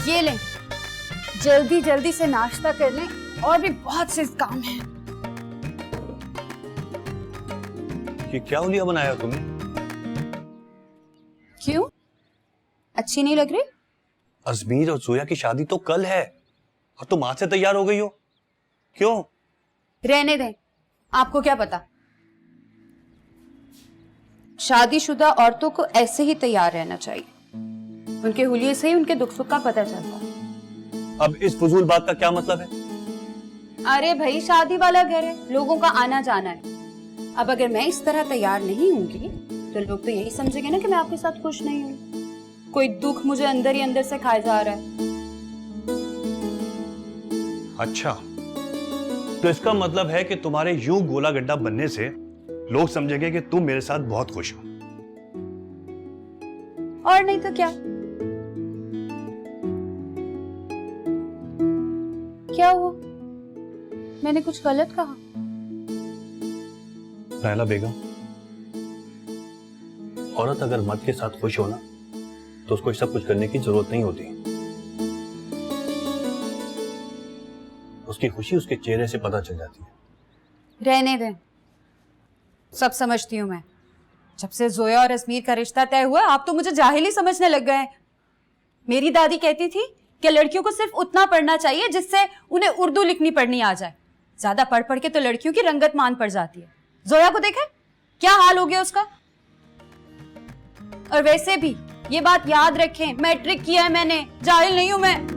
ये लें, जल्दी जल्दी से नाश्ता कर लें, और भी बहुत से काम हैं। ये क्या हुलिया बनाया तुमने? क्यों, अच्छी नहीं लग रही? अजमीर और जोया की शादी तो कल है और तुम आज से तैयार हो गई हो, क्यों? रहने दें, आपको क्या पता, शादीशुदा औरतों को ऐसे ही तैयार रहना चाहिए, उनके हुलिये से ही उनके दुख सुख का पता चलता है। अब इस फजूल बात का क्या मतलब है? अरे भाई, शादी वाला घर है, लोगों का आना जाना है। अब अगर मैं इस तरह तैयार नहीं होंगी तो लोग तो यही समझेंगे ना कि मैं आपके साथ खुश नहीं हूँ, कोई दुख मुझे अंदर ही अंदर से खाए जा रहा है। अच्छा, तो इसका मतलब है कि तुम्हारे यूं गोला गड्ढा बनने से लोग समझेंगे कि तुम मेरे साथ बहुत खुश हो। और नहीं तो क्या। क्या हुआ, मैंने कुछ गलत कहा? नायला बेगम, औरत अगर मर्द के साथ खुश हो ना तो उसको सब कुछ करने की जरूरत नहीं होती। उसकी खुशी उसके चेहरे से पता चल जाती है। रहने दें, सब समझती हूँ मैं। जब से जोया और अजमीर का रिश्ता तय हुआ, आप तो मुझे जाहिल ही समझने लग गए। मेरी दादी कहती थी कि लड़कियों को सिर्फ उतना पढ़ना चाहिए जिससे उन्हें उर्दू लिखनी पढ़नी आ जाए। ज्यादा पढ़ पढ़ के तो लड़कियों की रंगत मान पड़ जाती है। जोया को देखे क्या हाल हो गया उसका। और वैसे भी ये बात याद रखें, मैट्रिक किया है मैंने, जाहिल नहीं हूं मैं।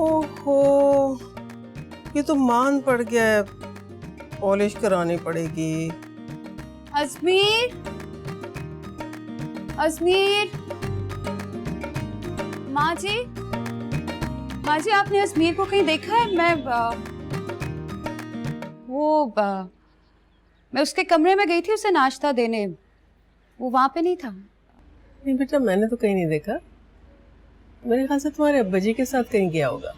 ओहो, ये तो मान पड़ गया है, पॉलिश करानी पड़ेगी। अजमीर, अजमीर, माँ जी, माँ जी, आपने अजमीर को कहीं देखा है? मैं उसके कमरे में गई थी उसे नाश्ता देने, वो वहां पे नहीं था। नहीं बेटा, मैंने तो कहीं नहीं देखा। मेरे ख्याल से तुम्हारे अब्बा जी के साथ कहीं गया होगा।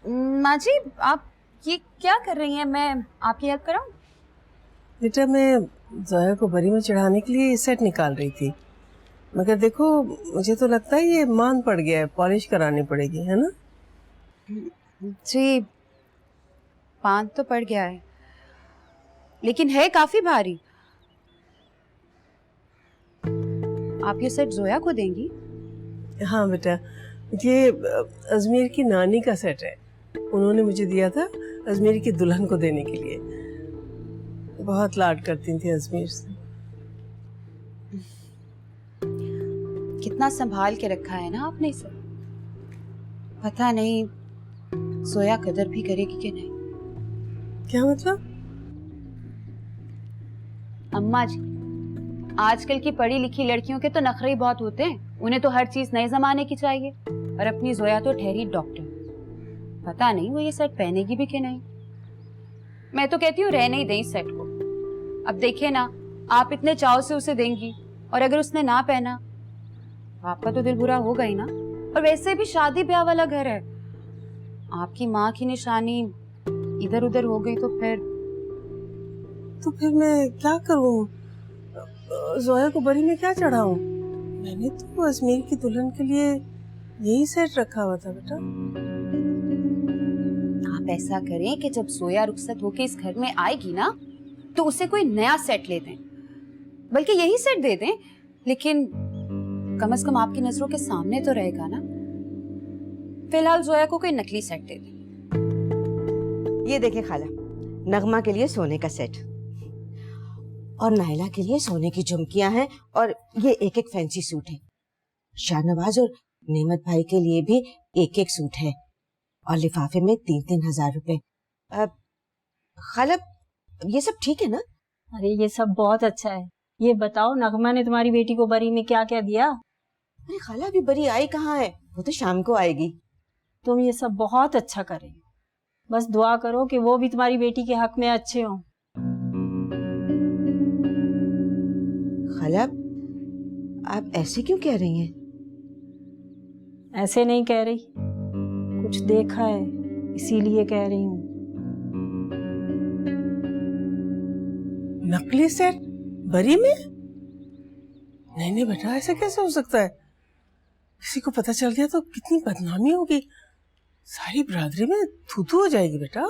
माँ जी, आप ये क्या कर रही हैं? मैं आपकी हेल्प कराऊं? बेटा, मैं जोया को बरी में चढ़ाने के लिए सेट निकाल रही थी, मगर देखो मुझे तो लगता है ये मान पड़ गया है, पॉलिश करानी पड़ेगी, है ना? जी, पान तो पड़ गया है, लेकिन है काफी भारी। आप ये सेट जोया को देंगी? हाँ बेटा, ये अजमेर की नानी का सेट है, उन्होंने मुझे दिया था अजमेर की दुल्हन को देने के लिए। बहुत लाड करती थी अजमेर से। कितना संभाल के रखा है ना आपने इसे। पता नहीं जोया कदर भी करेगी कि नहीं। क्या मतलब? अम्मा जी, आजकल की पढ़ी लिखी लड़कियों के तो नखरे ही बहुत होते हैं, उन्हें तो हर चीज नए जमाने की चाहिए। और अपनी जोया तो ठहरी डॉक्टर, पता नहीं वो ये सेट पहनेगी भी कि नहीं। मैं तो कहती हूँ रहने ही दें इस सेट को। अब देखिए ना, आप इतने चाव से उसे देंगी और अगर उसने ना पहना तो आपका तो दिल बुरा होगा ही ना। और वैसे भी शादी ब्याह वाला घर है, आपकी माँ की निशानी इधर उधर हो गई तो फिर मैं क्या करूँ? जोया को बरी में क्या चढ़ाऊं? मैंने तो अजमेर की दुल्हन के लिए यही सेट रखा हुआ था बेटा। आप ऐसा करें कि जब जोया रुखसत होके इस घर में आएगी ना तो उसे कोई नया सेट ले दें, बल्कि यही सेट दे दें, लेकिन कम से कम आपकी नजरों के सामने तो रहेगा ना। फिलहाल जोया को कोई नकली सेट दे दें। ये देखे खाला, नगमा के लिए सोने का सेट और नायला के लिए सोने की झुमकियां हैं और ये एक एक फैंसी सूट है। शाहनवाज और नेमत भाई के लिए भी एक एक सूट है और लिफाफे में 3-3 हजार रुपए। खाला, ये सब ठीक है ना? अरे ये सब बहुत अच्छा है। ये बताओ, नगमा ने तुम्हारी बेटी को बरी में क्या क्या दिया? अरे खाला, अभी बरी आई कहाँ है, वो तो शाम को आएगी। तुम ये सब बहुत अच्छा करे, बस दुआ करो कि वो भी तुम्हारी बेटी के हक में अच्छे हों। खाला, आप ऐसे क्यों कह रही हैं? ऐसे नहीं कह रही, कुछ देखा है इसीलिए कह रही हूँ। नकली सेट बरी में? नहीं नहीं बेटा, ऐसा कैसे हो सकता है? किसी को पता चल गया तो कितनी बदनामी होगी, सारी बिरादरी में थू-थू हो जाएगी बेटा।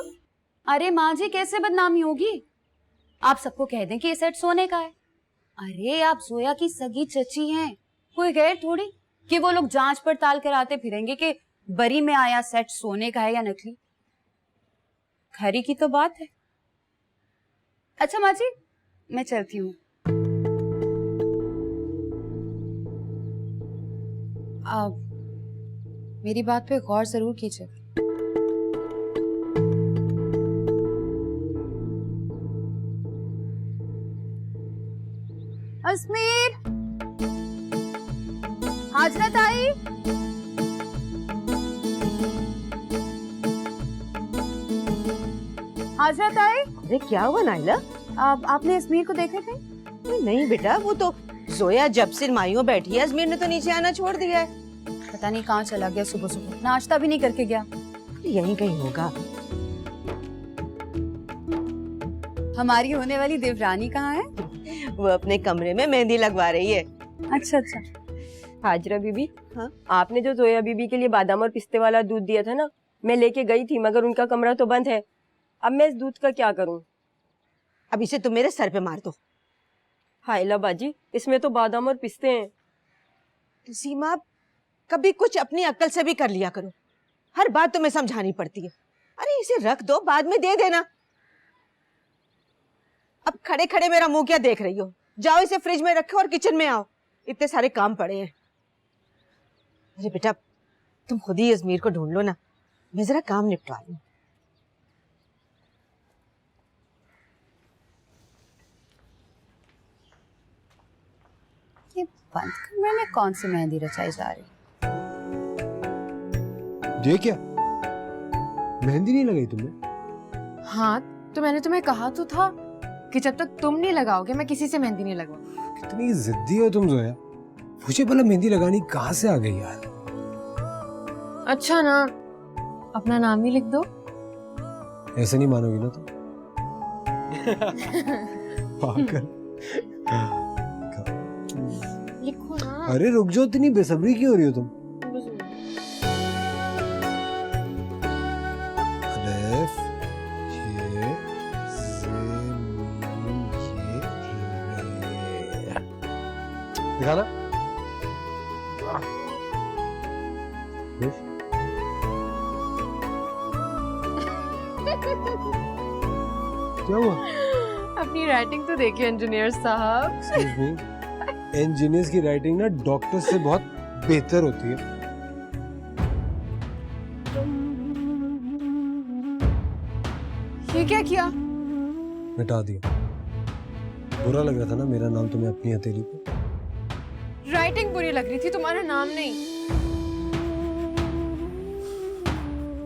अरे माँ जी, कैसे बदनामी होगी? आप सबको कह दें कि ये सेट सोने का है। अरे आप जोया की सगी चची हैं, कोई गैर थोड़ी कि वो लोग जांच पड़ताल कराते फिरेंगे कि बरी में आया सेट सोने का है या नकली। खरी की तो बात है। अच्छा माँ जी, मैं चलती हूँ। आप मेरी बात पे गौर जरूर कीजिए। अजमेर, हाजरत आई। हाजरत आई। अरे क्या हुआ नाइला? आपने अजमेर को देखा थे? अरे नहीं बेटा, वो तो जोया जब से मायूं बैठी है, अजमेर ने तो नीचे आना छोड़ दिया है। पता नहीं कहाँ चला गया, सुबह सुबह नाश्ता भी नहीं करके गया। यहीं कहीं होगा। हमारी होने वाली देवरानी कहाँ है? वो अपने कमरे में मेहंदी लगवा रही है। अच्छा अच्छा। हाजरा बीबी, हाँ? आपने जो जोया बीबी के लिए बादाम और पिस्ते वाला दूध दिया था ना, मैं लेके गई थी, मगर उनका कमरा तो बंद है। अब मैं इस दूध का क्या करूं? अब इसे तुम मेरे सर पे मार दो। हाइला बाजी, इसमें तो बादाम और पिस्ते हैं। सीमा, कभी कुछ अपनी अक्ल से भी कर लिया करो, हर बात तुम्हें समझानी पड़ती है। अरे इसे रख दो, बाद में दे देना। अब खड़े खड़े मेरा मुंह क्या देख रही हो? जाओ इसे फ्रिज में रखो और किचन में आओ, इतने सारे काम पड़े हैं। अरे बेटा, तुम खुद ही अजमीर को ढूंढ लो ना, मैं जरा काम निपटवा लूं। ये बंद कमरे में कौन सी मेहंदी रचाई जा रही? ये क्या, मेहंदी नहीं लगाई तुमने? हाँ, तो मैंने तुम्हें कहा तो था कि जब तक तुम नहीं लगाओगे मैं किसी से मेहंदी नहीं लगवाऊंगी। कितनी जिद्दी हो तुम जोया, मुझे भला मेहंदी लगानी कहाँ से आ गई यार? अच्छा ना, अपना नाम ही लिख दो। ऐसे नहीं मानोगी ना तुम? पागल। लिखो ना। अरे रुक जाओ, इतनी बेसब्री क्यों हो रही हो तुम? अलिफ, ये, ज़े, मीम, ये, रे। दिखाना। खुश? क्या हुआ? अपनी राइटिंग तो देखिए इंजीनियर साहब। Excuse me, इंजीनियर्स की राइटिंग ना डॉक्टर से बहुत बेहतर होती है। ये क्या किया? मिटा दिया। बुरा लग रहा था ना मेरा नाम तुम्हें अपनी हथेली पे? राइटिंग बुरी लग रही थी, तुम्हारा नाम नहीं।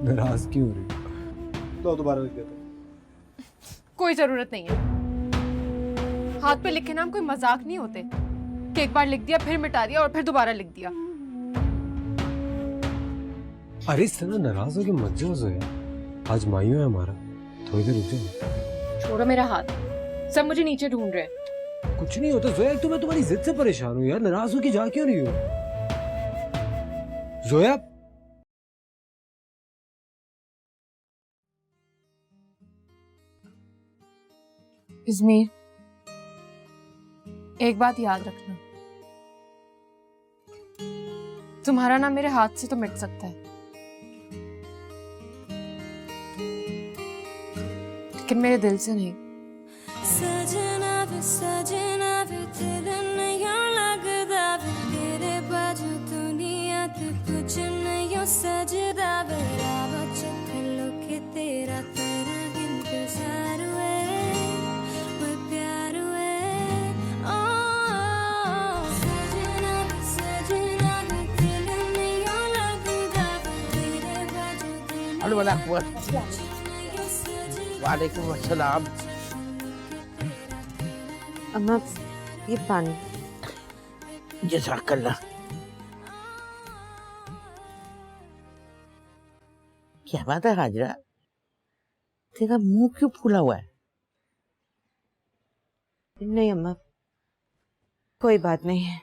नाराज क्यों हो रही हो? तो दोबारा लिख देता। कोई जरूरत नहीं है। हाथ पे लिखे नाम कोई मजाक नहीं होते कि एक बार लिख दिया फिर मिटा दिया और फिर दोबारा लिख दिया। अरे इस तरह नाराज हो के मत जाओ जोया, आज मायूं है हमारा, थोड़ी देर रुक जाओ। छोड़ो मेरा हाथ, सब मुझे नीचे ढूंढ रहे हैं। कुछ नहीं होता जोया, तो मैं तुम्हारी जिद से परेशान हूँ यार, नाराज हो के जा क्यों रही हो जोया? इज़मीर, एक बात याद रखना, तुम्हारा नाम मेरे हाथ से तो मिट सकता है, लेकिन मेरे दिल से नहीं। सजना वे दिल नहीं लगदा वे तेरे बाजू दुनिया ते कुछ नहीं सजदा वे राव चख लो के तेरा तेरा इंतजार है वो प्यार है। ओ सजना वे दिल नहीं लगदा वे तेरे बाजू वालेकुम अस्सलाम। अम्मा, ये पानी। जज़ाकल्लाह। क्या बात है हाजरा, तेरा मुंह क्यों फूला हुआ है? नहीं अम्मा, कोई बात नहीं है।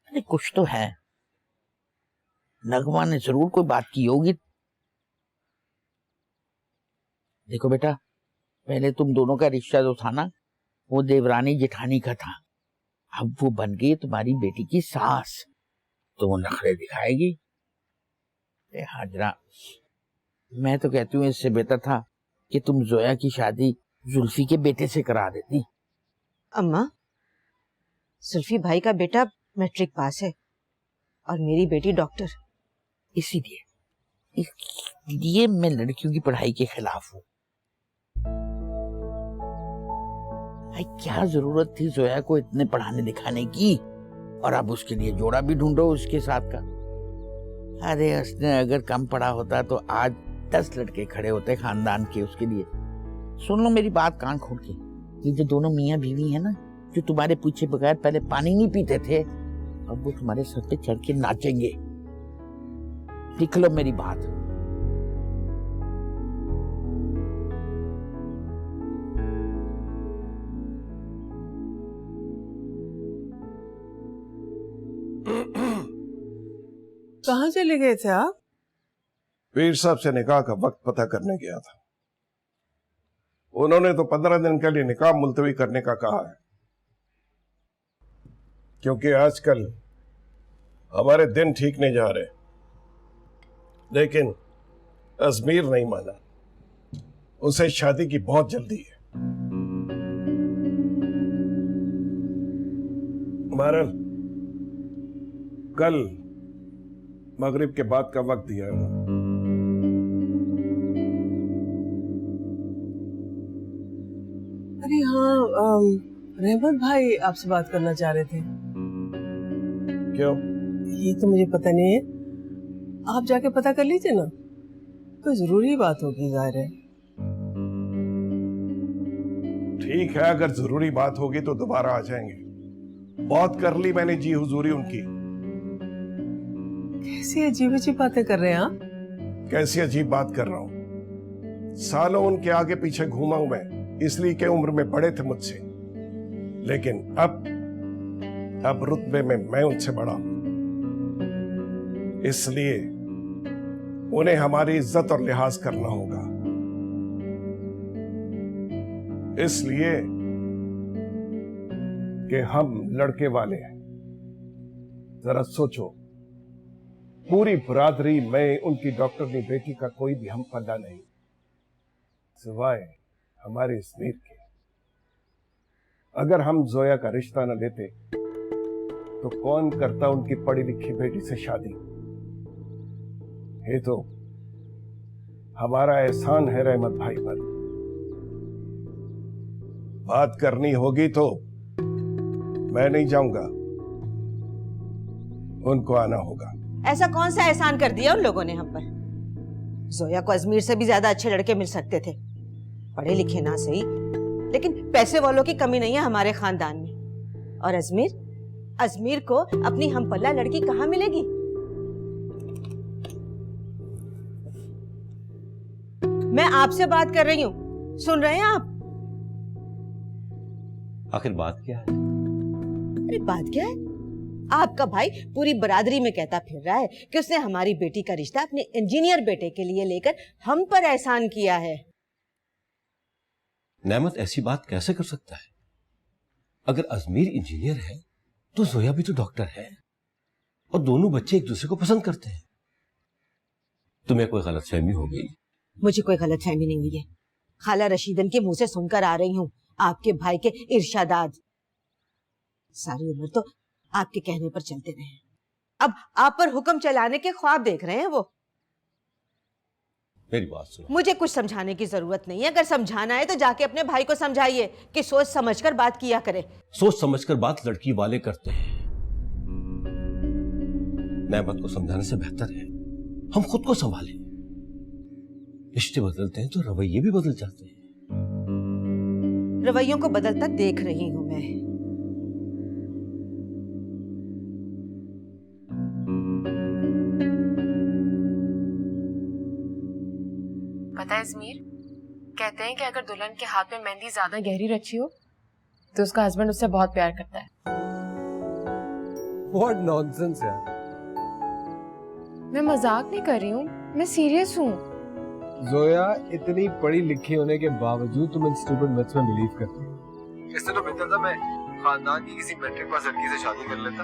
अरे कुछ तो है, नगमा ने जरूर कोई बात की होगी। देखो बेटा, पहले तुम दोनों का रिश्ता जो था ना, वो देवरानी जेठानी का था। अब वो बन गई तुम्हारी बेटी की सास, तो वो नखरे दिखाएगी। हाजरा, मैं तो कहती हूँ इससे बेहतर था कि तुम जोया की शादी जुल्फी के बेटे से करा देती। अम्मा, सुल्फी भाई का बेटा मैट्रिक पास है और मेरी बेटी डॉक्टर। इसलिए मैं लड़कियों की पढ़ाई के खिलाफ हूँ। भाई क्या जरूरत थी जोया को इतने पढ़ाने लिखाने की, और अब उसके लिए जोड़ा भी ढूंढो उसके साथ का। अरे उसने अगर कम पढ़ा होता तो आज 10 लड़के खड़े होते खानदान के उसके लिए। सुन लो मेरी बात कान खोल के, ये जो दोनों मियाँ बीवी है ना, जो तुम्हारे पूछे बगैर पहले पानी नहीं पीते थे, अब वो तुम्हारे सर पे चढ़ के नाचेंगे। लिख लो मेरी बात। कहाँ चले गए थे आप? पीर साहब से निकाह का वक्त पता करने गया था। उन्होंने तो 15 दिन के लिए निकाह मुलतवी करने का कहा है, क्योंकि आजकल हमारे दिन ठीक नहीं जा रहे। लेकिन अजमीर नहीं माना, उसे शादी की बहुत जल्दी है। बहरहाल कल मगरिब के बाद का वक्त दिया है उन्होंने। अरे हाँ, रहमत भाई आपसे बात करना चाह रहे थे। क्यों? ये तो मुझे पता नहीं है, आप जाके पता कर लीजिए ना, कोई जरूरी बात होगी जाहिर है। ठीक है, अगर जरूरी बात होगी तो दोबारा आ जाएंगे। बहुत कर ली मैंने जी हुजूरी उनकी। कैसी अजीब अजीब बातें कर रहे हैं आप? कैसी अजीब बात कर रहा हूं? सालों उनके आगे पीछे घूमा हूं मैं, इसलिए कि उम्र में बड़े थे मुझसे, लेकिन अब रुतबे में मैं उनसे बड़ा हूं, इसलिए उन्हें हमारी इज्जत और लिहाज करना होगा। इसलिए कि हम लड़के वाले हैं। जरा सोचो, पूरी बरादरी में उनकी डॉक्टरनी बेटी का कोई भी हम पल्ला नहीं, सिवाय हमारे अजमीर के। अगर हम जोया का रिश्ता न लेते तो कौन करता उनकी पढ़ी लिखी बेटी से शादी? ये तो हमारा एहसान है रहमत भाई पर। बात करनी होगी तो मैं नहीं जाऊंगा, उनको आना होगा। ऐसा कौन सा एहसान कर दिया उन लोगों ने हम पर? जोया को अजमीर से भी ज्यादा अच्छे लड़के मिल सकते थे, पढ़े लिखे ना सही, लेकिन पैसे वालों की कमी नहीं है हमारे खानदान में। और अजमीर को अपनी हमपल्ला लड़की कहाँ मिलेगी? मैं आपसे बात कर रही हूँ, सुन रहे हैं आप? आखिर बात क्या है? अरे बात क्या है? आपका भाई पूरी बरादरी में कहता फिर रहा है कि उसने हमारी बेटी का रिश्ता अपने इंजीनियर बेटे के लिए लेकर हम पर एहसान किया है। नेमत ऐसी बात कैसे कर सकता है? अगर अजमीर इंजीनियर है तो जोया भी तो डॉक्टर है, और दोनों बच्चे एक दूसरे को पसंद करते हैं। तुम्हें कोई गलतफहमी हो गई? मुझे कोई गलतफहमी नहीं हुई है। खाला रशीदन के मुंह से सुनकर आ रही हूँ आपके भाई के इरशादात। सारी उम्र तो आपके कहने पर चलते रहे, अब आप पर हुक्म चलाने के ख्वाब देख रहे हैं वो। मेरी बात सुनो। मुझे कुछ समझाने की जरूरत नहीं है। अगर समझाना है तो जाके अपने भाई को समझाइए कि सोच समझकर बात किया करे। सोच समझकर बात लड़की वाले करते हैं। नेमत को समझाने से बेहतर है हम खुद को संभालें। रिश्ते बदलते हैं तो रवैये भी बदल जाते हैं। रवैयों को बदलता देख रही हूं मैं। अजमीर, कहते हैं कि अगर दुल्हन के हाथ में मेहंदी ज्यादा गहरी रची हो तो उसका हस्बैंड उससे बहुत प्यार करता है। What nonsense यार। मैं मजाक नहीं कर रही हूँ, मैं सीरियस हूँ। जोया, इतनी पढ़ी लिखी होने के बावजूद तुम इन स्टूपिड मिथ्स में बिलीव करती हो। इससे तो बेहतर था मैं खानदान की किसी मैट्रिक पास लड़की से शादी कर लेता।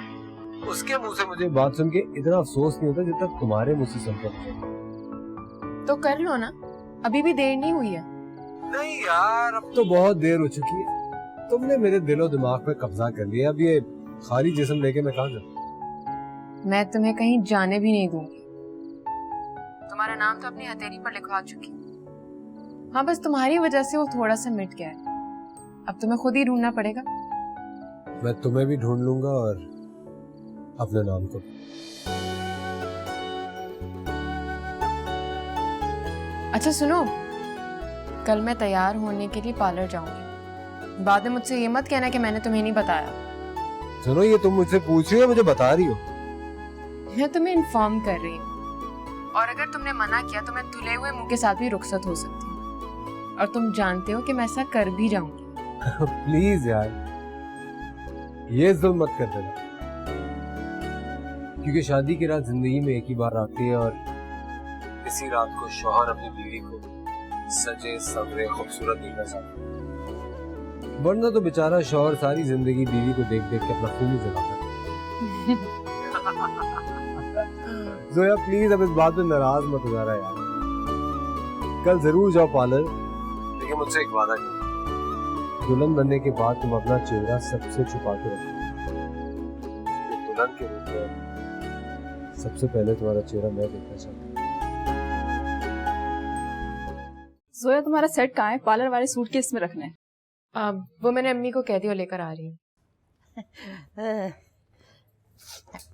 उसके मुंह से मुझे बात सुन के इतना अफसोस नहीं होता जब तक तुम्हारे मुंह से सुनता था। तो कर लो ना, अभी भी देर नहीं हुई है। नहीं यार, अब तो बहुत देर हो चुकी है। तुमने मेरे दिलो दिमाग पे कब्जा कर लिया। अब ये खाली जिस्म लेके मैं कहाँ जाऊँ? मैं तुम्हें कहीं जाने भी नहीं दूंगी। तुम्हारा नाम तो अपनी हथेली पर लिखवा चुकी। हाँ, बस तुम्हारी वजह से वो थोड़ा सा मिट गया है। अब तुम्हें खुद ही ढूंढना पड़ेगा। मैं तुम्हें भी ढूंढ लूंगा और अपने नाम को। अच्छा सुनो, कल मैं तैयार होने के लिए पार्लर जाऊंगी। बाद में मुझसे ये मत कहना कि मैंने तुम्हें नहीं बताया। सुनो, ये तुम मुझसे पूछ रही हो, मुझे बता रही हो? मैं तुम्हें इन्फॉर्म कर रही हूँ, और अगर तुमने मना किया तो मैं धुले हुए मुंह के साथ भी रुखसत हो सकती हूँ, और तुम जानते हो कि मैं ऐसा कर भी जाऊंगी। प्लीज यार, ये जुल्म मत कर देना, क्योंकि शादी की रात जिंदगी में एक ही बार आती है और इसी रात को शौहर अपनी बीवी को सजे सवरे खूबसूरत देखना चाहता है। वरना तो बेचारा शौहर सारी जिंदगी बीवी को देख देख के अपना खून ही जलाता है। जोया प्लीज अब इस बात पे नाराज मत हो जाना यार। कल जरूर जाओ पार्लर, लेकिन मुझसे एक वादा करो, दुल्हन बनने के बाद तुम अपना चेहरा सबसे छुपा के रखो। दुल्हन के रूप में सबसे पहले तुम्हारा चेहरा मैं देखना चाहता हूँ। जोया, तुम्हारा सेट कहाँ है? पार्लर वाले सूटकेस में रखना है। वो मैंने अम्मी को कह दिया, लेकर आ रही हूँ।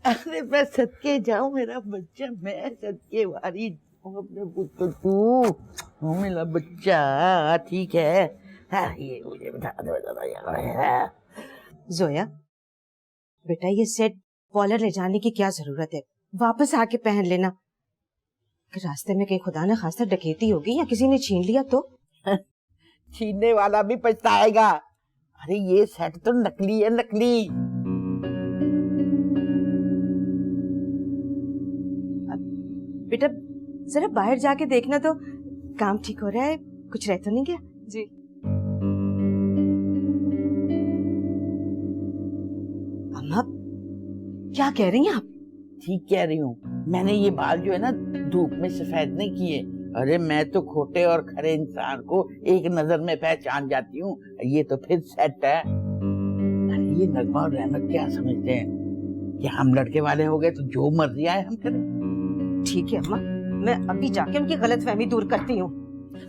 अरे मैं सदके जाऊं मेरा बच्चा, मैं सदके वाली हूं अपने पुत्र तू मेरा बच्चा। ठीक है, हाँ, ये मुझे बता दो। जोया बेटा, ये सेट पार्लर ले जाने की क्या जरूरत है? वापस आके पहन लेना। रास्ते में कहीं खुदा न खास्ता डकैती होगी या किसी ने छीन लिया तो? छीनने वाला भी पछताएगा। अरे ये सेट तो नकली है, नकली। बेटा जरा बाहर जाके देखना तो, काम ठीक हो रहा है? कुछ रह तो नहीं गया? जी। अम्मा क्या कह रही हैं आप? ठीक कह रही हूँ। मैंने ये बाल जो है ना धूप में सफेद नहीं किए। अरे मैं तो खोटे और खरे इंसान को एक नजर में पहचान जाती हूँ। ये तो फिर सेट है। अरे ये नगमा और रहमत क्या समझते हैं कि हम लड़के वाले हो गए तो जो मर्जी आए हम करें। ठीक है अम्मा, मैं अभी जाके उनकी गलतफहमी दूर करती हूँ।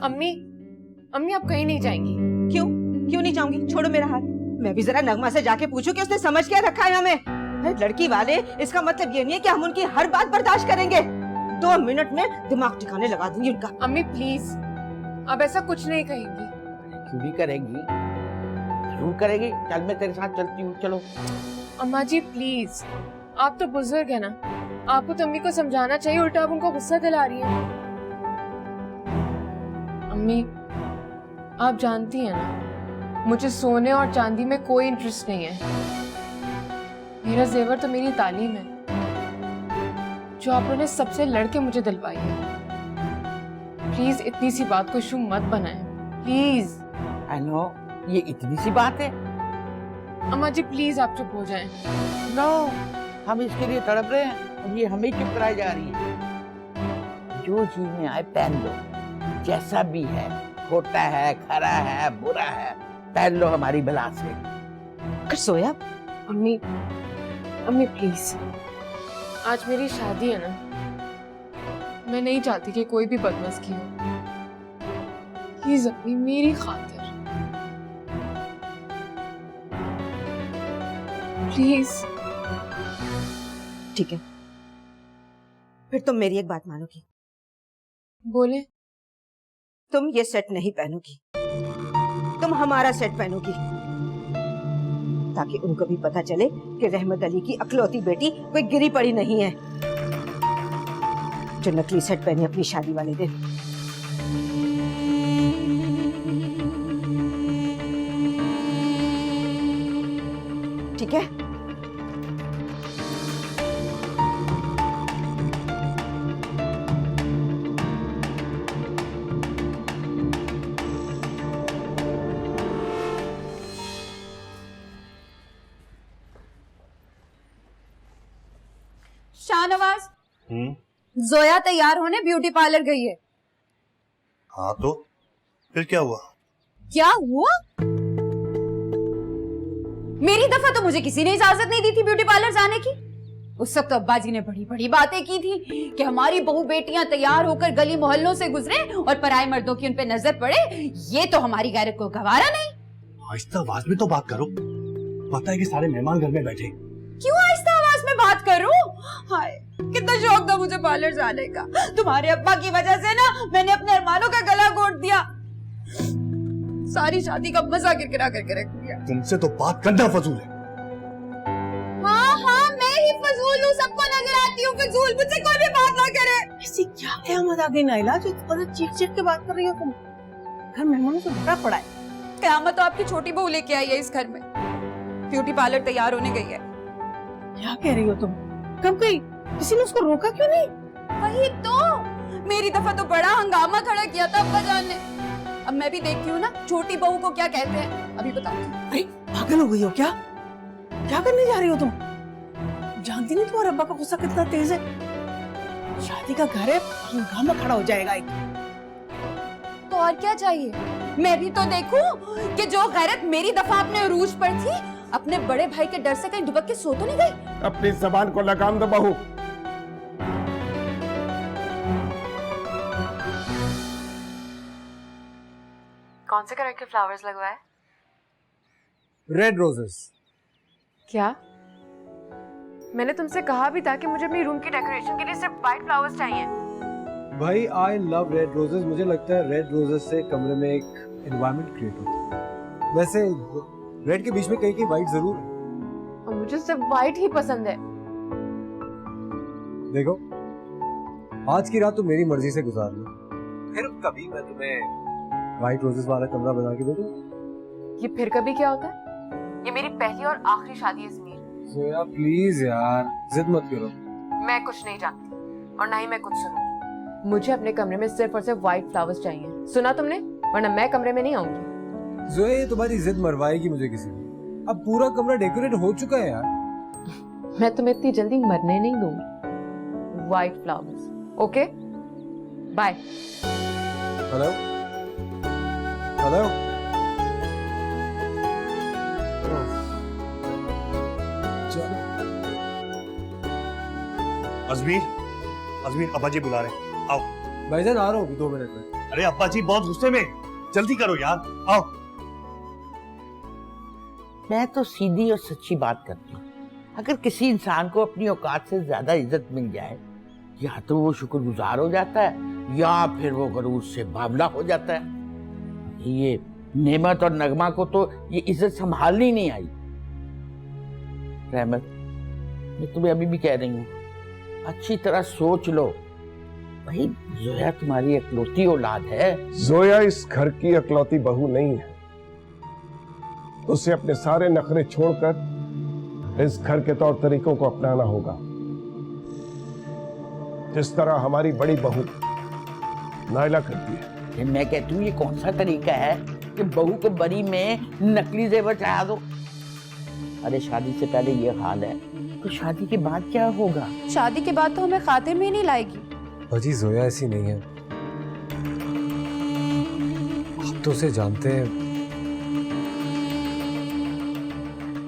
अम्मी आप कहीं नहीं जाएंगी? क्यों नहीं जाऊंगी? छोड़ो मेरा हाथ। मैं भी जरा नगमा से जाके पूछूं कि उसने समझ क्या रखा है हमें। लड़की वाले, इसका मतलब ये नहीं है कि हम उनकी हर बात बर्दाश्त करेंगे। 2 मिनट में दिमाग ठिकाने लगा दूंगी उनका। अम्मी प्लीज, अब ऐसा कुछ नहीं कहेंगी। क्यों भी करेगी, जरूर करेगी। चल मैं तेरे साथ चलती हूँ, चलो। अम्मा जी प्लीज, आप तो बुजुर्ग है ना, आपको तो अम्मी को समझाना चाहिए, उल्टा आप उनको गुस्सा दिला रही है। अम्मी आप जानती हैं ना, मुझे सोने और चांदी में कोई इंटरेस्ट नहीं है। मेरा जेवर तो मेरी तालीम है, जो आप लोगों ने सबसे लड़के मुझे दिलवाई है। प्लीज इतनी सी बात को इशू मत बनाएं, प्लीज। आई नो, ये इतनी सी बात है। अम्मा जी प्लीज आप चुप हो जाएं। नो, हम इसके लिए तड़प रहे हैं और ये हमें चुप कराई जा रही है। जो चीज में आए पहन लो, जैसा भी है, खोटा है, खरा है, बुरा है, पहन लो हमारी बला से। सोया अम्मी प्लीज, आज मेरी शादी है ना, मैं नहीं चाहती कि कोई भी बदमज़गी हो। प्लीज अम्मी, मेरी खातिर प्लीज। ठीक है, फिर तुम मेरी एक बात मानोगी? बोले। तुम ये सेट नहीं पहनोगी, तुम हमारा सेट पहनोगी, ताकि उनको भी पता चले कि रहमत अली की अकलौती बेटी कोई गिरी पड़ी नहीं है, जो नकली सेट पहने अपनी शादी वाले दिन। शाहनवाज, जोया तैयार होने ब्यूटी पार्लर गई है। हाँ तो फिर क्या हुआ? क्या हुआ? मेरी दफा तो मुझे किसी ने इजाजत नहीं दी थी ब्यूटी पार्लर जाने की। उस वक्त तो अब्बा जी ने बड़ी बड़ी बातें की थी कि हमारी बहू बेटियां तैयार होकर गली मोहल्लों से गुजरे और पराये मर्दों की उन पे नजर पड़े, ये तो हमारी गैरत को गवारा नहीं। आहिस्ता आवाज में तो बात करो, पता है कि सारे मेहमान घर में बैठे। क्यों आहिस्ता आवाज में बात करूं? हाय, कितना शौक था मुझे पार्लर जाने का। तुम्हारे अब्बा की वजह से ना मैंने अपने अरमानों का गला घोट दिया। सारी शादी का मजा किरकिरा करके रख दिया। तुमसे तो बात करना फजूल है। हाँ, मैं ही फजूल हूँ, सबको नजर आती हूँ फजूल। मुझसे कोई भी बात ना करे। ऐसी क्या क़यामत आ गई नाइला जो इतना चीख के बात कर रही हो तुम? घर मेहमानों से भरा पड़ा है। क़यामत तो आपकी छोटी बहू लेके आई है इस घर में। ब्यूटी पार्लर तैयार होने गई है। क्या कह रही हो तुम? कब गई? किसी ने उसको रोका क्यों नहीं? वही तो, मेरी दफा तो बड़ा हंगामा खड़ा किया था अब्बा जान ने। अब मैं भी देखती हूँ ना छोटी बहू को क्या कहते हैं, अभी बताती हूँ। अरे पागल हो गई हो क्या? क्या करने जा रही हो तुम? जानती नहीं तुम्हारे अब्बा का गुस्सा कितना तेज है? शादी का घर है, हंगामा खड़ा हो जाएगा एक। तो और क्या चाहिए? मैं भी तो देखूं कि जो गैरत मेरी दफा अपने अरूज पर थी, अपने बड़े भाई के डर से कहीं दुबक के सो तो नहीं गई। अपनी जबान को लगाम दो बहू। कौन से कलर के फ्लावर्स लगवाए? Red roses. क्या? मैंने तुमसे कहा भी था कि मुझे अपनी रूम की डेकोरेशन के लिए सिर्फ व्हाइट फ्लावर्स चाहिए। भाई आई लव रेड रोजेस। मुझे लगता है रेड रोजेस से कमरे में एक एनवायरनमेंट क्रिएट होता है। वैसे रेड के बीच में कहीं कहीं व्हाइट जरूर है। और मुझे सिर्फ व्हाइट ही पसंद है। देखो, आज की रात तो मेरी मर्जी से गुजार लो, फिर कभी मैं तुम्हें व्हाइट रोजेस वाला कमरा बना के दे दूं। ये फिर कभी क्या होता है? ये मेरी पहली और आखिरी शादी है ज़मीर। जोया प्लीज यार, जिद मत करो। मैं कुछ नहीं जानती और ना ही मैं कुछ सुनूंगी। मुझे अपने कमरे में सिर्फ और सिर्फ व्हाइट फ्लावर्स चाहिए। सुना तुमने? वरना मैं कमरे में नहीं आऊंगी। जोया ये तुम्हारी जिद मरवाएगी मुझे किसी दिन। अब पूरा कमरा डेकोरेट हो चुका है यार। मैं तुम्हें इतनी जल्दी मरने नहीं दूंगी। White flowers, okay? Bye. Hello hello. Ajmer, Ajmer अब्बा जी बुला रहे हैं, आओ। भाईजान आ रहा हूँ 2 मिनट में। अरे अब्बा जी बहुत गुस्से में, जल्दी करो यार, आओ। मैं तो सीधी और सच्ची बात करती हूँ। अगर किसी इंसान को अपनी औकात से ज्यादा इज्जत मिल जाए, या तो वो शुक्रगुजार हो जाता है या फिर वो गरूर से बावला हो जाता है। ये नेमत और नगमा को तो ये इज्जत संभालनी नहीं आई। रहमत, मैं तुम्हें अभी भी कह रही हूँ, अच्छी तरह सोच लो। भाई जोया तुम्हारी इकलौती औलाद है। जोया इस घर की इकलौती बहू नहीं है। उसे अपने सारे नखरे छोड़कर इस घर के तौर तरीकों को अपनाना होगा, जिस तरह हमारी बड़ी बहू नाइला करती है। मैं कहती हूँ ये कौन सा तरीका है कि बहू को बरी में नकली जेवर चढ़ा दो। अरे शादी से पहले ये हाल है तो शादी के बाद क्या होगा? शादी के बाद तो हमें खातिर में ही नहीं लाएगी। अजी जोया ऐसी नहीं है, आप तो उसे जानते हैं,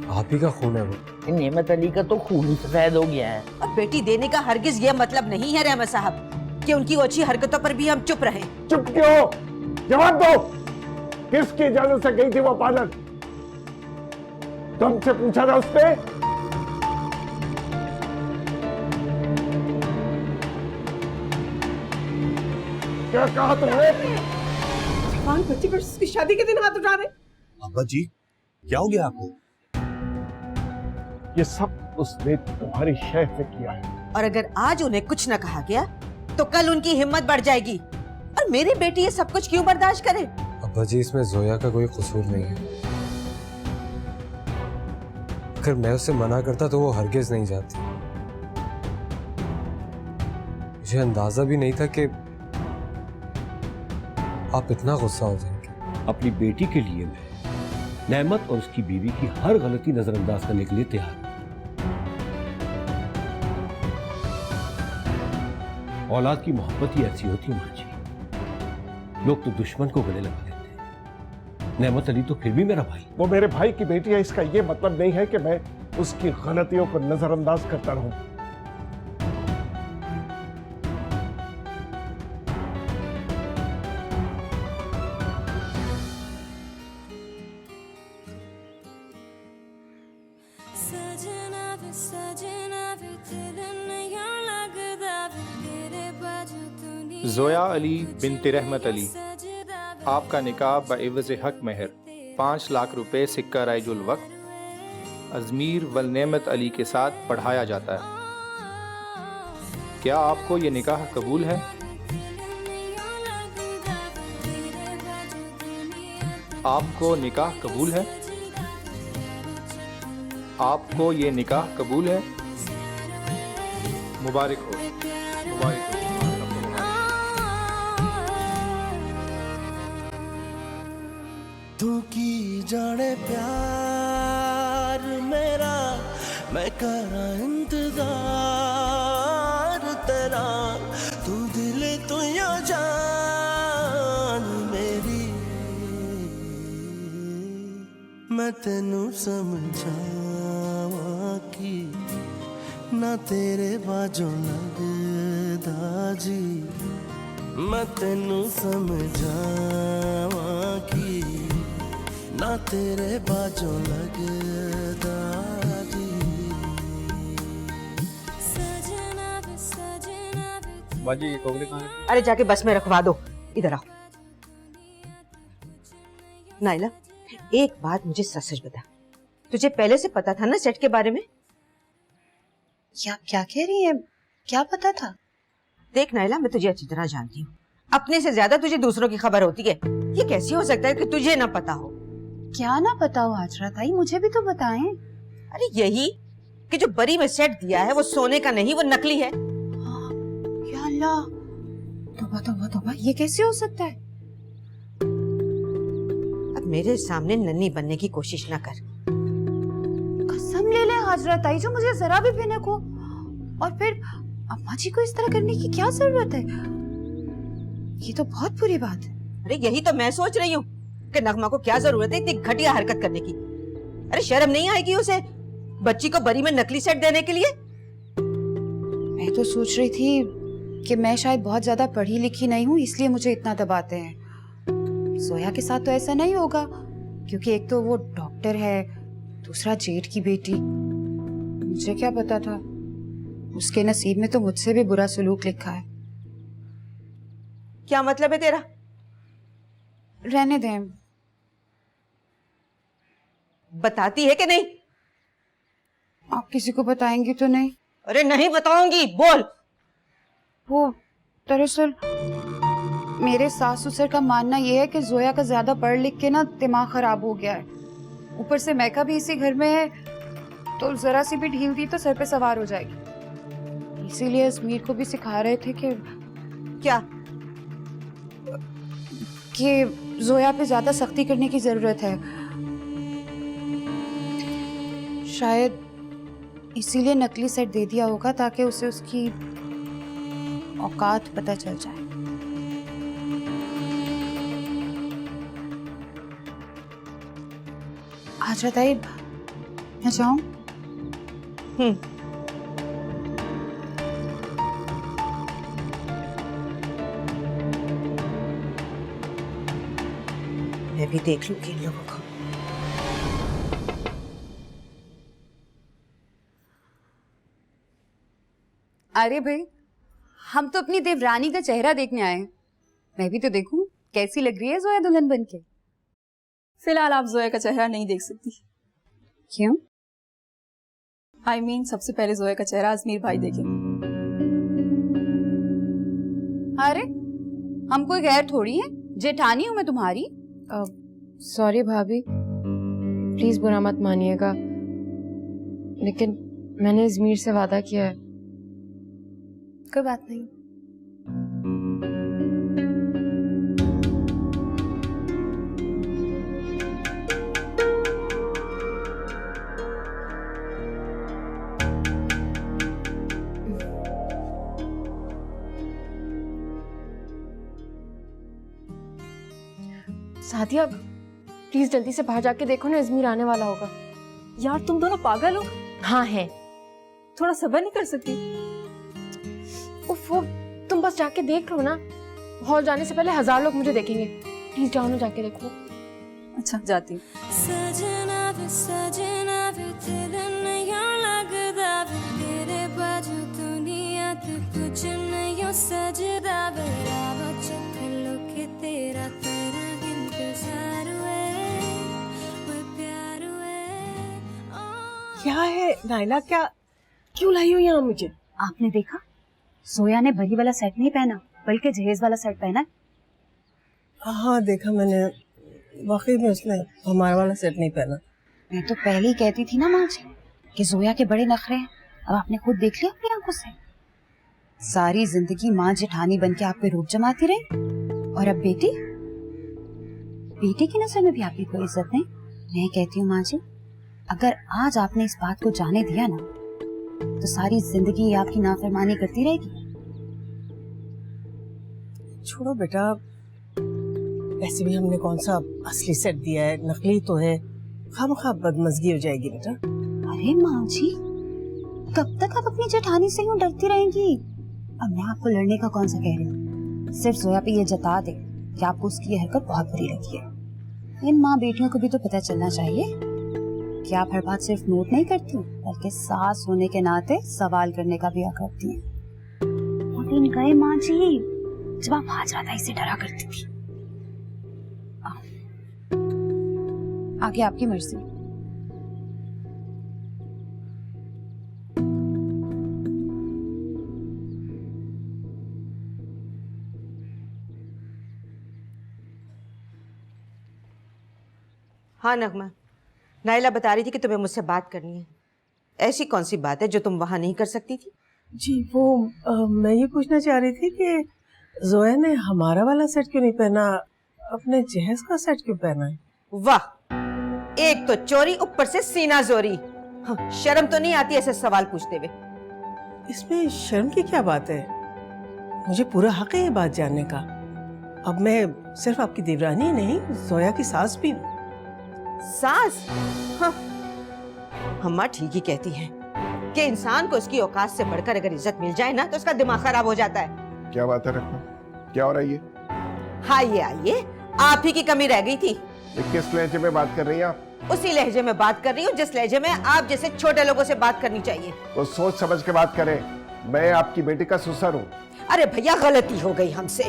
आप ही का खून है वो। नेमत अली का तो खून ही सफेद हो गया है। और बेटी देने का हरगिज ये मतलब नहीं है रहमत साहब कि उनकी अच्छी हरकतों पर भी हम चुप रहें। चुप क्यों? जवाब दो। किसकी इजाजत से गई थी वो पार्लर? तुमसे पूछा था उसने? क्या कहा तुमने? जवान बच्ची पर उसकी शादी के दिन हाथ उठा रहे। अब्बा जी क्या हो गया आपको? ये सब उसने तुम्हारी शहर से किया है। और अगर आज उन्हें कुछ न कहा गया तो कल उनकी हिम्मत बढ़ जाएगी। और मेरी बेटी ये सब कुछ क्यों बर्दाश्त करे? अब्बा जी इसमें जोया का कोई कसूर नहीं है। अगर मैं उसे मना करता तो वो हरगिज नहीं जाती। मुझे अंदाजा भी नहीं था कि आप इतना गुस्सा हो जाएंगे। अपनी बेटी के लिए मैं नेमत और उसकी बीवी की हर गलती नजरअंदाज करने के लिए तैयार हूं। औलाद की मोहब्बत ही ऐसी होती है माँ जी। लोग तो दुश्मन को गले लगा लेते हैं। नेमत अली तो फिर भी मेरा भाई। वो मेरे भाई की बेटी है, इसका ये मतलब नहीं है कि मैं उसकी गलतियों को नजरअंदाज करता रहूं। जोया अली बिनते रहमत अली, आपका निकाह बइवज़ हक महर 5 लाख रुपए सिक्का राइजुल वक्त अजमीर वल नेमत अली के साथ पढ़ाया जाता है। क्या आपको ये निकाह कबूल है? आपको निकाह कबूल है? आपको ये निकाह कबूल है? मुबारक हो, मुबारक हो। तू की जाने प्यार मेरा, मैं करा इंतजार तेरा, तू दिल तू या जान मेरी, मैं तेनू समझावा की ना तेरे बाजों लगदा जी, मैं तेनू समझावा की ना तेरे बाजों लगदा जी। बाजी ये टोकरी कहाँ है? अरे जाके बस में रखवा दो, इधर आओ। नाइला, एक बात मुझे सच सच बता, तुझे पहले से पता था ना सेट के बारे में? क्या कह रही है? क्या पता था? देख नाइला, मैं तुझे अच्छी तरह जानती हूँ, अपने से ज्यादा तुझे दूसरों की खबर होती है। ये कैसे हो सकता है कि तुझे ना पता हो? क्या ना पता हो हाजरा ताई, मुझे भी तो बताएं। अरे यही कि जो बरी में सेट दिया है वो सोने का नहीं, वो नकली है। या अल्लाह, तौबा तौबा तौबा, ये कैसे हो सकता है? अब मेरे सामने नन्ही बनने की कोशिश ना कर। कसम ले ले हाजरा ताई, जो मुझे जरा भी भिनक हो। और फिर अम्मा जी को इस तरह करने की क्या जरूरत है? ये तो बहुत बुरी बात है। अरे यही तो मैं सोच रही हूँ कि नगमा को क्या जरूरत है इतनी घटिया हरकत करने की। अरे शर्म नहीं आएगी उसे बच्ची को बरी में नकली सेट देने के लिए? मैं तो सोच रही थी कि मैं शायद बहुत ज्यादा पढ़ी लिखी नहीं हूँ, इसलिए मुझे इतना दबाते हैं। जोया के साथ तो ऐसा नहीं होगा, क्योंकि एक तो वो डॉक्टर है, दूसरा जेठ की बेटी। मुझे क्या पता था, उसके नसीब में तो मुझसे भी बुरा सलूक लिखा है। क्या मतलब है तेरा? रहने दें। बताती है कि नहीं? आप किसी को बताएंगी तो नहीं? अरे नहीं बताऊंगी, बोल। वो दरअसल मेरे सास ससुर का मानना ये है कि जोया का ज्यादा पढ़ लिख के ना दिमाग खराब हो गया है। ऊपर से मैका भी इसी घर में है, तो जरा सी भी ढील दी तो सर पे सवार हो जाएगी। इसीलिए अजमीर को भी सिखा रहे थे कि क्या, कि जोया पे ज्यादा सख्ती करने की जरूरत है। शायद इसीलिए नकली सेट दे दिया होगा, ताकि उसे उसकी औकात पता चल जाए। हाजरा ताई, मैं जाऊं? मैं भी देख लूंगी इन लोगों को। अरे भाई, हम तो अपनी देवरानी का चेहरा देखने आए हैं। मैं भी तो देखूं कैसी लग रही है जोया दुल्हन बनके। फिलहाल आप जोया का चेहरा नहीं देख सकती। क्यों? I mean, सबसे पहले जोया का चेहरा अजमीर भाई देखें। अरे हम कोई गैर थोड़ी है, जेठानी हूँ मैं तुम्हारी। सॉरी भाभी, प्लीज बुरा मत मानिएगा, लेकिन मैंने अजमीर से वादा किया है। कोई बात नहीं। सादिया प्लीज जल्दी से बाहर जाके देखो ना, अजमीर आने वाला होगा। यार तुम दोनों पागल हो, हाँ है। थोड़ा सब्र नहीं कर सकती? उफ, वो तुम बस जाके देख लो ना, हॉल जाने से पहले 1000 लोग मुझे देखेंगे। प्लीज जाओ ना, जाके देखो। अच्छा जाती हूँ। सजना वे दिल नहीं लगदा वे तेरे बाजू दुनिया ते कुछ नहीं सजदा वे राव चख लो के तेरा तेरा इंतजार वे प्यार क्या है नाइला, क्या क्यों लाई हो यहाँ मुझे? आपने देखा जोया ने भरी वाला सेट नहीं पहना बल्कि जहेज वाला सेट पहना। हाँ देखा मैंने, वाकई में उसने हमारा वाला सेट नहीं पहना। मैं तो पहले ही कहती थी ना माँ जी कि जोया के बड़े नखरे हैं। अब आपने खुद देख लिया अपनी आंखों से। सारी जिंदगी माँ जेठानी बन के आप पे रूप जमाती रही, और अब बेटी की नजर में भी आपकी कोई इज्जत नहीं। मैं कहती हूँ माँ जी, अगर आज आपने इस बात को जाने दिया ना तो सारी जिंदगी आपकी नाफरमानी करती रहेगी। छोड़ो बेटा, वैसे भी हमने कौन सा असली सेट दिया है, नकली तो है। खामखा बदमजगी हो जाएगी बेटा। अरे माँ जी, कब तक आप अपनी जेठानी से यूं डरती रहेंगी? अब मैं आपको लड़ने का कौन सा कह रही हूँ, सिर्फ जोया पे ये जता दे कि आपको उसकी ये हरकत बहुत बुरी लगी है। इन माँ बेटियों को भी तो पता चलना चाहिए कि आप हर बात सिर्फ नोट नहीं करती बल्कि सास होने के नाते सवाल करने का भी हक रखती हैं। और इन गए माँ जी जब आप हाजरादाई से डरा करती थी। आगे आपकी मर्जी। हाँ नगमा, नाइला बता रही थी कि तुम्हें मुझसे बात करनी है। ऐसी कौन सी बात है जो तुम वहां नहीं कर सकती थी? जी वो मैं ये पूछना चाह रही थी कि जोया ने हमारा वाला सेट क्यों नहीं पहना, अपने जहेज का सेट क्यों पहना है? वाह, एक तो चोरी ऊपर से सीना जोरी। हाँ, शर्म तो नहीं आती ऐसे सवाल पूछते हुए? इसमें शर्म की क्या बात है? मुझे पूरा हक है ये बात जानने का। अब मैं सिर्फ आपकी देवरानी नहीं, जोया की सास भी हूँ। सास? हाँ, अम्मा ठीक ही कहती है कि इंसान को उसकी औकात से बढ़कर अगर इज्जत मिल जाए ना तो उसका दिमाग खराब हो जाता है। क्या बात है रखना, क्या हो रहा है ये? आइए आइए, आप ही की कमी रह गई थी। किस लहजे में बात कर रही हैं आप? उसी लहजे में बात कर रही हूँ जिस लहजे में आप जैसे छोटे लोगों से बात करनी चाहिए। तो सोच समझ के बात करें। मैं आपकी बेटी का ससुर हूँ। अरे भैया, गलती हो गई हमसे,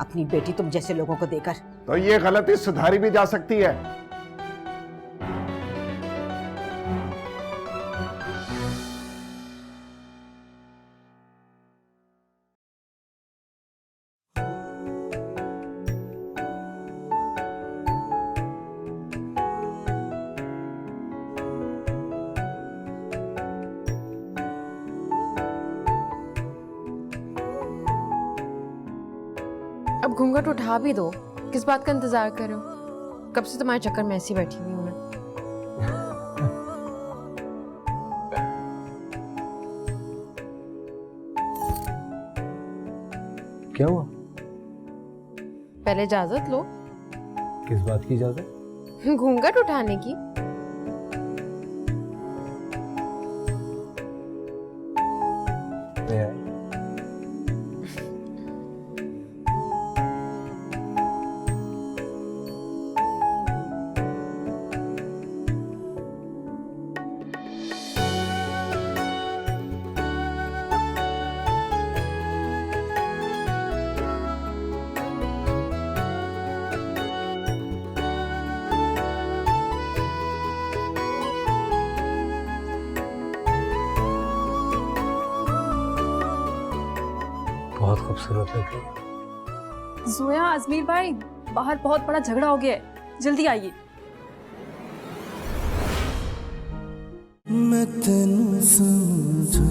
अपनी बेटी तुम जैसे लोगों को देकर। तो ये गलती सुधारी भी जा सकती है। अब घूंघट उठा भी दो, किस बात का इंतजार कर रहे हो? कब से तुम्हारे चक्कर में ऐसी बैठी हुई हूँ मैं। क्या हुआ? पहले इजाजत लो। किस बात की इजाजत? घूंघट उठाने की। बहुत खूबसूरत लग रही है। जोया, अजमीर भाई, बाहर बहुत बड़ा झगड़ा हो गया है, जल्दी आइए। मैं तेनू समझा